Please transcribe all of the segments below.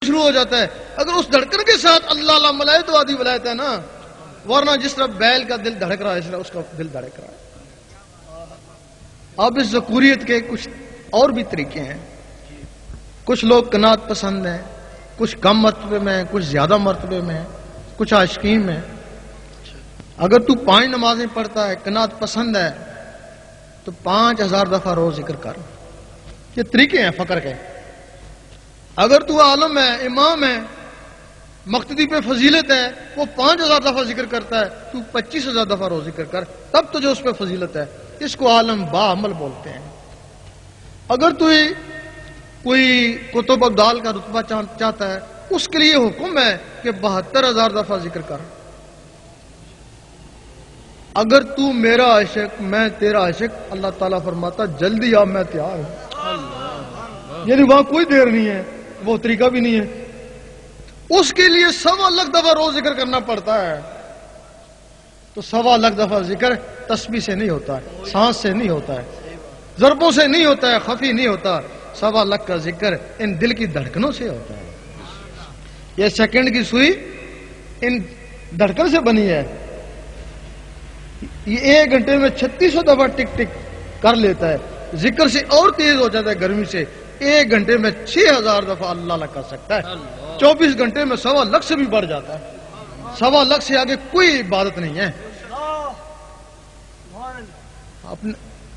شروع ہو جاتا ہے. اگر اس دھڑکن کے ساتھ اللہ لا ملائے تو آدھی ولایت ہے نا، ورنہ جس طرح بیل کا دل دھڑک رہا ہے اس طرح اس کا دل دھڑک رہا ہے. اب اس ذکوریت کے کچھ اور بھی طریقے ہیں. کچھ لوگ قناعت پسند ہیں، کچھ کم مرتبے میں ہیں، کچھ زیادہ مرتبے میں ہیں، کچھ عاشقین میں. اگر تو 5 نمازیں پڑھتا ہے، قناعت پسند ہے، تو 5000 دفعہ روز ذکر کر. یہ طریقے ہیں فقر کے. اگر تو عالم ہے، امام ہے، مقتدی پہ فضیلت ہے، وہ 5000 دفعہ ذکر کرتا ہے، تو 25000 دفعہ روز ذکر کر، تب تو جو اس پہ فضیلت ہے. اس کو عالم با عمل بولتے ہیں. اگر تو کوئی کتب ابدال کا رتبہ چاہتا ہے، اس کے لیے حکم ہے کہ 72000 دفعہ ذکر کر. اگر تو میرا عاشق میں تیرا عاشق، اللہ تعالیٰ فرماتا جلدی آ میں تیار ہوں. یعنی وہاں کوئی دیر نہیں ہے، وہ طریقہ بھی نہیں ہے. اس کے لیے 1.25 لاکھ دفعہ روز ذکر کرنا پڑتا ہے. تو 1.25 لاکھ دفعہ ذکر تسبیح سے نہیں ہوتا ہے، سانس سے نہیں ہوتا ہے، ضربوں سے نہیں ہوتا ہے، خفی نہیں ہوتا. 1.25 لاکھ کا ذکر ان دل کی دھڑکنوں سے ہوتا ہے. یہ سیکنڈ کی سوئی ان دھڑکن سے بنی ہے. یہ 1 گھنٹے میں 3600 دفعہ ٹک ٹک کر لیتا ہے. ذکر سے اور تیز ہو جاتا ہے گرمی سے. 1 گھنٹے میں 6000 دفعہ اللہ اللہ کر سکتا ہے. 24 گھنٹے میں 1.25 لاکھ سے بھی بڑھ جاتا ہے. 1.25 لاکھ سے آگے کوئی عبادت نہیں ہے.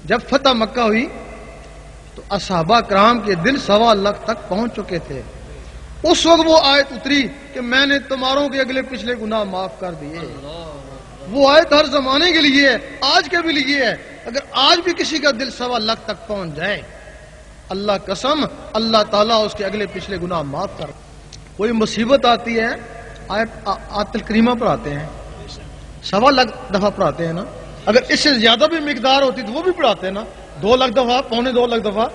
جب فتح مکہ ہوئی تو اصحابہ کرام کے دل 1.25 لاکھ تک پہنچ چکے تھے. اس وقت وہ آیت اتری کہ میں نے تمہاروں کے اگلے پچھلے گناہ معاف کر دیے. وہ آیت ہر زمانے کے لیے ہے، آج کے بھی لیے ہے. اگر آج بھی کسی کا دل 1.25 لاکھ تک پہنچ جائے، اللہ قسم اللہ تعالیٰ اس کے اگلے پچھلے گناہ معاف کر. کوئی مصیبت آتی ہے، آیت الکریمہ پڑھاتے ہیں، 1.25 لاکھ دفعہ پڑھاتے ہیں نا. اگر اس سے زیادہ بھی مقدار ہوتی تو وہ بھی پڑھاتے ہیں نا، 2 لاکھ دفعہ، 2.25 لاکھ دفعہ.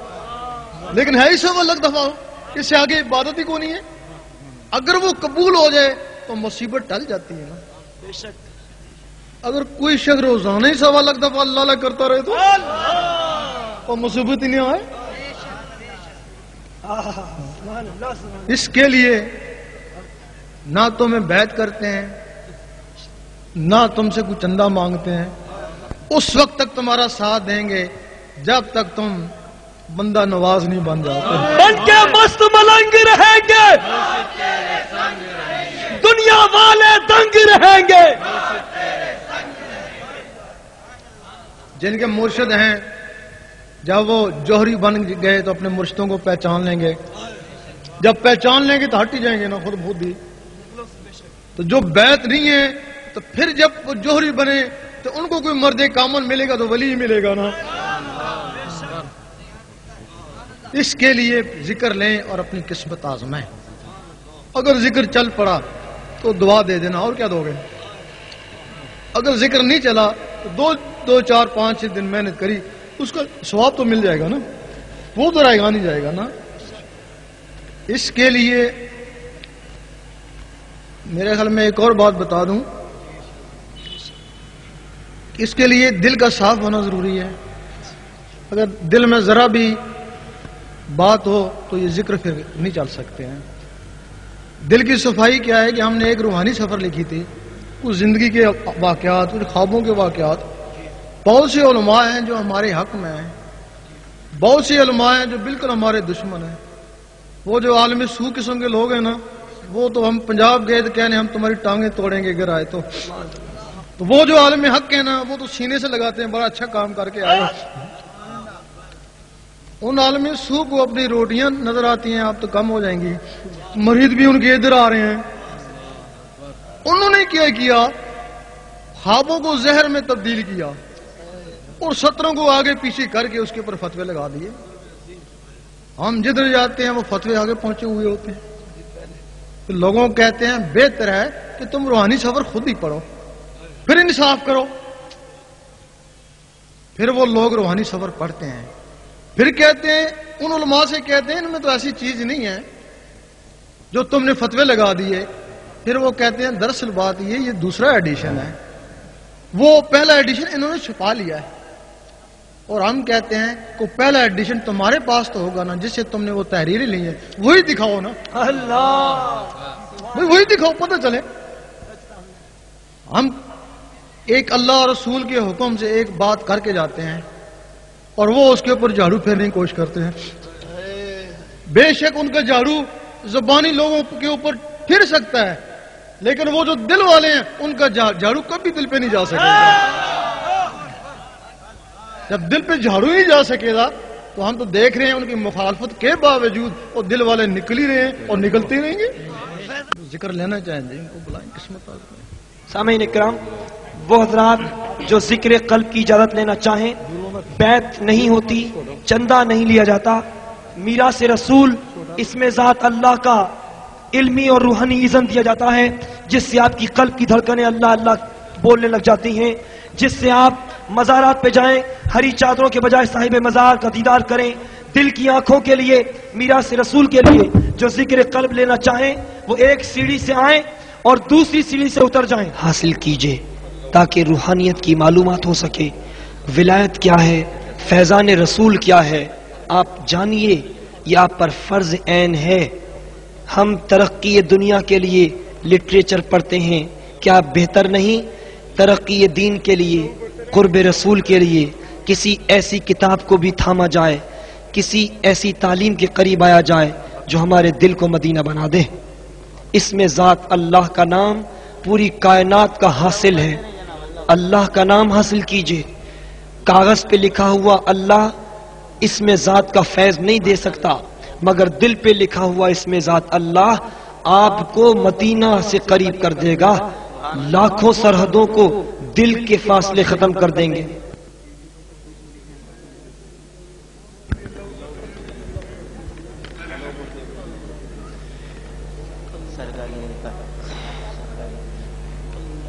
لیکن ہے ہی 1.25 لاکھ دفعہ، اس سے آگے عبادت ہی کو نہیں ہے. اگر وہ قبول ہو جائے تو مصیبت ٹل جاتی ہے نا. بے شک اگر کوئی شخص روزانہ ہی 1.25 لاکھ دفعہ اللہ اللہ کرتا رہے تو مصیبت ہی نہیں آئے. اس کے لیے نہ تمہیں بیعت کرتے ہیں، نہ تم سے کوئی چندہ مانگتے ہیں. اس وقت تک تمہارا ساتھ دیں گے جب تک تم بندہ نواز نہیں بن جاتے. بن کے مست ملنگ رہیں گے، دنیا والے دنگ رہیں گے. جن کے مرشد ہیں جب وہ جوہری بن گئے تو اپنے مرشدوں کو پہچان لیں گے. جب پہچان لیں گے تو ہٹ ہی جائیں گے نا خود ہی. تو جو بیعت نہیں ہے تو پھر جب وہ جوہری بنے تو ان کو کوئی مرد کامل ملے گا تو ولی ہی ملے گا نا. اس کے لیے ذکر لیں اور اپنی قسمت آزمائیں. اگر ذکر چل پڑا تو دعا دے دینا، اور کیا دو گے. اگر ذکر نہیں چلا تو 2 4 5 6 دن محنت کری، اس کا ثواب تو مل جائے گا نا، وہ تو رائے گا نہیں جائے گا نا. اس کے لیے میرے خیال میں ایک اور بات بتا دوں، اس کے لیے دل کا صاف ہونا ضروری ہے. اگر دل میں ذرا بھی بات ہو تو یہ ذکر پھر نہیں چل سکتے ہیں. دل کی صفائی کیا ہے کہ ہم نے ایک روحانی سفر لکھی تھی، کچھ زندگی کے واقعات، کچھ خوابوں کے واقعات. بہت سے علماء ہیں جو ہمارے حق میں ہیں، بہت سے علماء ہیں جو بالکل ہمارے دشمن ہیں. وہ جو عالم سو قسم کے لوگ ہیں نا، وہ تو ہم پنجاب گئے تو کہنے ہم تمہاری ٹانگیں توڑیں گے اگر آئے تو. وہ جو عالم حق ہیں نا، وہ تو سینے سے لگاتے ہیں بڑا اچھا کام کر کے آئے. ان عالم سو کو اپنی روٹیاں نظر آتی ہیں، آپ تو کم ہو جائیں گی. مرید بھی ان کے ادھر آ رہے ہیں. انہوں نے کیا خوابوں کو زہر میں تبدیل کیا اور 17 کو آگے پیچھے کر کے اس کے اوپر فتوے لگا دیے. ہم جدھر جاتے ہیں وہ فتوے آگے پہنچے ہوئے ہوتے ہیں. تو لوگوں کو کہتے ہیں بہتر ہے کہ تم روحانی سفر خود ہی پڑھو، پھر انصاف کرو. پھر وہ لوگ روحانی سفر پڑھتے ہیں، پھر کہتے ہیں ان علماء سے کہتے ہیں ان میں تو ایسی چیز نہیں ہے جو تم نے فتوے لگا دیے. پھر وہ کہتے ہیں دراصل بات یہ دوسرا ایڈیشن ہے، وہ پہلا ایڈیشن انہوں نے چھپا لیا ہے. اور ہم کہتے ہیں کہ پہلا ایڈیشن تمہارے پاس تو ہوگا نا جس سے تم نے وہ تحریریں لی ہیں، وہی دکھاؤ نا، اللہ وہی دکھاؤ، پتہ چلے۔ ہم ایک اللہ اور رسول کے حکم سے ایک بات کر کے جاتے ہیں اور وہ اس کے اوپر جھاڑو پھیرنے کی کوشش کرتے ہیں۔ بے شک ان کا جھاڑو زبانی لوگوں کے اوپر پھر سکتا ہے، لیکن وہ جو دل والے ہیں ان کا جھاڑو کبھی دل پہ نہیں جا سکے گا۔ جب دل پہ جھاڑو ہی نہیں جا سکے گا تو ہم تو دیکھ رہے ہیں ان کی مخالفت کے باوجود وہ دل والے نکل ہی رہے ہیں اور نکلتے ہی رہیں گے۔ ذکر لینا چاہیں گے ان کو بلائیں، قسمت آزمائیں۔ سامعین اکرام، وہ حضرات جو ذکر قلب کی اجازت لینا چاہیں، بیعت نہیں ہوتی، چندہ نہیں لیا جاتا، میراث رسول اس میں ذات اللہ کا علمی اور روحانی اذن دیا جاتا ہے، جس سے آپ کی قلب کی دھڑکنیں اللہ اللہ بولنے لگ جاتی ہیں، جس سے آپ مزارات پہ جائیں، ہری چادروں کے بجائے صاحب مزار کا دیدار کریں۔ دل کی آنکھوں کے لیے، میراث رسول کے لیے جو ذکر قلب لینا چاہیں وہ ایک سیڑھی سے آئیں اور دوسری سیڑھی سے اتر جائیں، حاصل کیجئے تاکہ روحانیت کی معلومات ہو سکے، ولایت کیا ہے، فیضان رسول کیا ہے، آپ جانیے، یہ آپ پر فرض عین ہے۔ ہم ترقی دنیا کے لیے لٹریچر پڑھتے ہیں، کیا بہتر نہیں ترقی دین کے لیے، قرب رسول کے لیے کسی ایسی کتاب کو بھی تھاما جائے، کسی ایسی تعلیم کے قریب آیا جائے جو ہمارے دل کو مدینہ بنا دے۔ اس میں ذات اللہ کا نام پوری کائنات کا حاصل ہے، اللہ کا نام حاصل کیجئے۔ کاغذ پہ لکھا ہوا اللہ اس میں ذات کا فیض نہیں دے سکتا، مگر دل پہ لکھا ہوا اس میں ذات اللہ آپ کو مدینہ سے قریب کر دے گا، لاکھوں سرحدوں کو دل کے فاصلے ختم کر دیں گے۔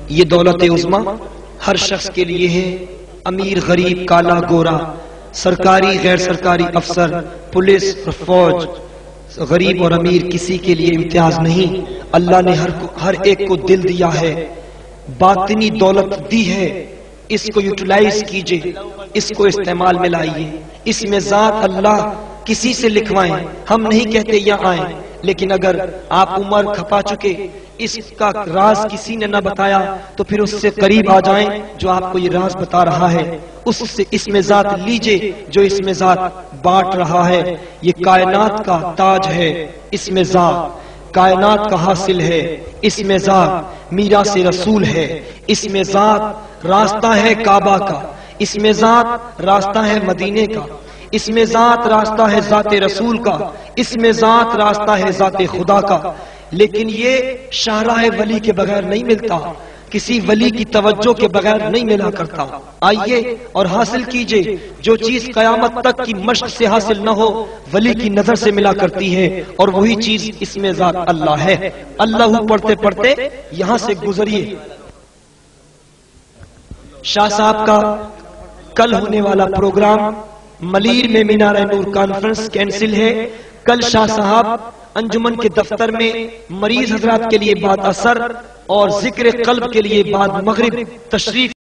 یہ دولت عظمیٰ ہر شخص کے لیے ہے، امیر غریب کالا گورا، سرکاری غیر سرکاری افسر، پولیس اور فوج، غریب اور امیر کسی کے لیے امتیاز نہیں۔ اللہ نے ہر ایک کو دل دیا ہے، باطنی دولت دی ہے، اس کو یوٹیلائز کیجئے، اس کو استعمال میں لائیے۔ اس میں ذات اللہ کسی سے لکھوائیں، ہم نہیں کہتے یہاں آئیں، لیکن اگر آپ عمر کھپا چکے، اس کا راز کسی نے نہ بتایا تو پھر اس سے قریب آ جائیں جو آپ کو یہ راز بتا رہا ہے، اس سے اس میں ذات لیجئے جو اس میں ذات بانٹ رہا ہے۔ یہ کائنات کا تاج ہے، اس میں ذات کائنات کا حاصل ہے، اس میں ذات میراث رسول ہے، اس میں ذات راستہ ہے کعبہ کا، اس میں ذات راستہ ہے مدینے کا، اس میں ذات راستہ ہے ذات رسول کا، اس میں ذات راستہ ہے ذات خدا کا۔ لیکن یہ شاہراہ ولی کے بغیر نہیں ملتا، کسی ولی کی توجہ کے بغیر نہیں ملا کرتا۔ آئیے اور حاصل کیجئے، جو چیز قیامت تک کی مشق سے حاصل نہ ہو ولی کی نظر سے ملا کرتی ہے، اور وہی چیز اس میں ذات اللہ ہے۔ اللہ پڑھتے پڑھتے یہاں سے گزریے۔ شاہ صاحب کا کل ہونے والا پروگرام ملیر میں مینار نور کانفرنس کینسل ہے۔ کل شاہ صاحب انجمن کے دفتر میں مریض حضرات کے لیے بعد اثر اور ذکر قلب کے لیے بعد مغرب تشریف